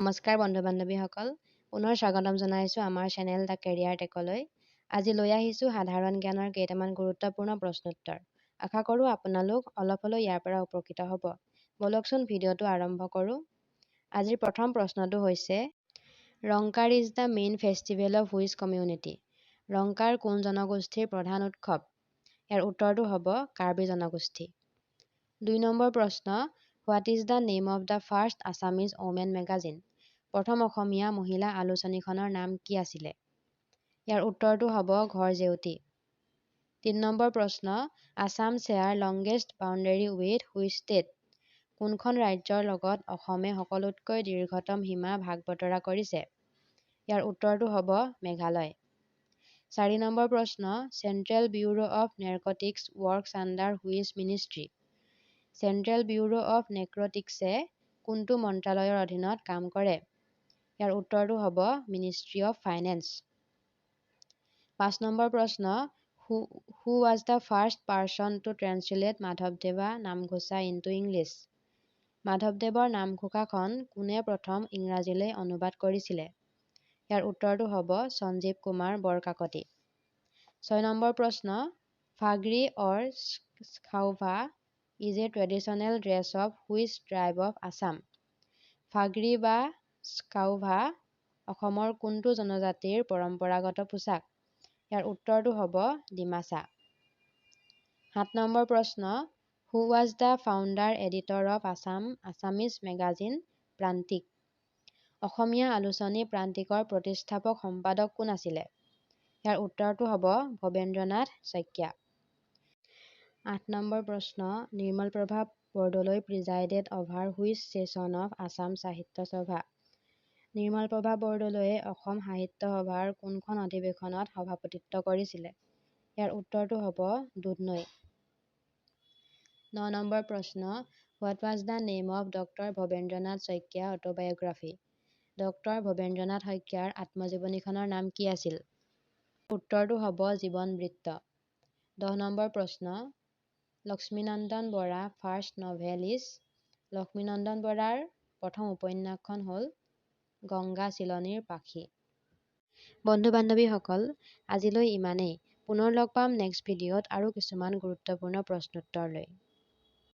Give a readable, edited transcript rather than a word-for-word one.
নমস্কাৰ বন্ধু বান্ধৱীসকল, পুনৰ স্বাগতম জনাইছোঁ আমাৰ চেনেল দ্য কেৰিয়াৰ টেকলৈ। আজি লৈ আহিছোঁ সাধাৰণ জ্ঞানৰ কেইটামান গুৰুত্বপূৰ্ণ প্ৰশ্নোত্তৰ। আশা কৰোঁ আপোনালোক অলপ হ'লেও ইয়াৰ পৰা উপকৃত হ'ব। বলকচোন ভিডিঅ'টো আৰম্ভ কৰোঁ। আজিৰ প্ৰথম প্ৰশ্নটো হৈছে, Rongker is the main festival of which community? Rongker কোন জনগোষ্ঠীৰ প্ৰধান উৎসৱ? ইয়াৰ উত্তৰটো হ'ব কাৰ্বি জনগোষ্ঠী। 2 নম্বৰ প্ৰশ্ন, what is the name of the first Assamese women magazine? প্ৰথম অসমীয়া মহিলা আলোচনীখনৰ নাম কি আছিলে? ইয়াৰ উত্তৰটো হ'ব ঘৰ জেউতী। 3 নম্বৰ প্ৰশ্ন, Assam share longest boundary with which state? কোনখন ৰাজ্যৰ লগত অসমে সকলোতকৈ দীৰ্ঘতম সীমা ভাগ বতৰা কৰিছে? ইয়াৰ উত্তৰটো হ'ব মেঘালয়। 4 নম্বৰ প্ৰশ্ন, central bureau of narcotics works under which ministry? Central bureau of নেক্ৰটিক্সে কোনটো মন্ত্ৰালয়ৰ অধীনত কাম কৰে? ইয়াৰ উত্তৰটো হ'ব মিনিষ্ট্ৰী অফ ফাইনেন্স। 5 নম্বৰ প্ৰশ্ন, who was the first person to translate মাধৱদেৱা নামঘোষা ইনটু ইংলিছ? মাধৱদেৱৰ নামঘোষাখন কোনে প্ৰথম ইংৰাজীলৈ অনুবাদ কৰিছিলে? ইয়াৰ উত্তৰটো হ'ব সঞ্জীৱ কুমাৰ বৰকাকতি। 6 নম্বৰ প্ৰশ্ন, Phagri or Skauva is a traditional dress of which tribe of Assam? Phagri বা স্কাউভা অসমৰ কোনটো জনজাতিৰ পৰম্পৰাগত পোছাক? ইয়াৰ উত্তৰটো হ'ব ডিমাছা। 7 নম্বৰ প্ৰশ্ন, who was the founder editor of Assamese magazine Prantik? Asomiya আলোচনী প্ৰান্তিকৰ প্ৰতিষ্ঠাপক সম্পাদক কোন আছিলে? ইয়াৰ উত্তৰটো হ'ব ভৱেন্দ্ৰনাথ শইকীয়া। 8 নম্বৰ প্ৰশ্ন, Nirmalprabha Bordoloi presided over which session of Assam Sahitya Sabha? Nirmalprabha বৰদলৈয়ে অসম সাহিত্য সভাৰ কোনখন অধিৱেশনত সভাপতিত্ব কৰিছিলে? ইয়াৰ উত্তৰটো হ'ব দুধনৈ। 9 নম্বৰ প্ৰশ্ন, what was the name of doctor Bhabendranath Saikia autobiography? Doctor Bhabendranath শইকীয়াৰ আত্মজীৱনীখনৰ নাম কি আছিল? উত্তৰটো হ'ব জীৱন বৃত্ত। 10 নম্বৰ প্ৰশ্ন, Lakshminandan Bora first novel is? Lakshminandan বৰাৰ প্ৰথম উপন্যাসখন হ'ল গংগা চিলনীৰ পাখি। বন্ধু বান্ধৱীসকল, আজিলৈ ইমানেই। পুনৰ লগ পাম নেক্সট ভিডিঅ'ত আৰু কিছুমান গুৰুত্বপূৰ্ণ প্ৰশ্নোত্তৰ লৈ।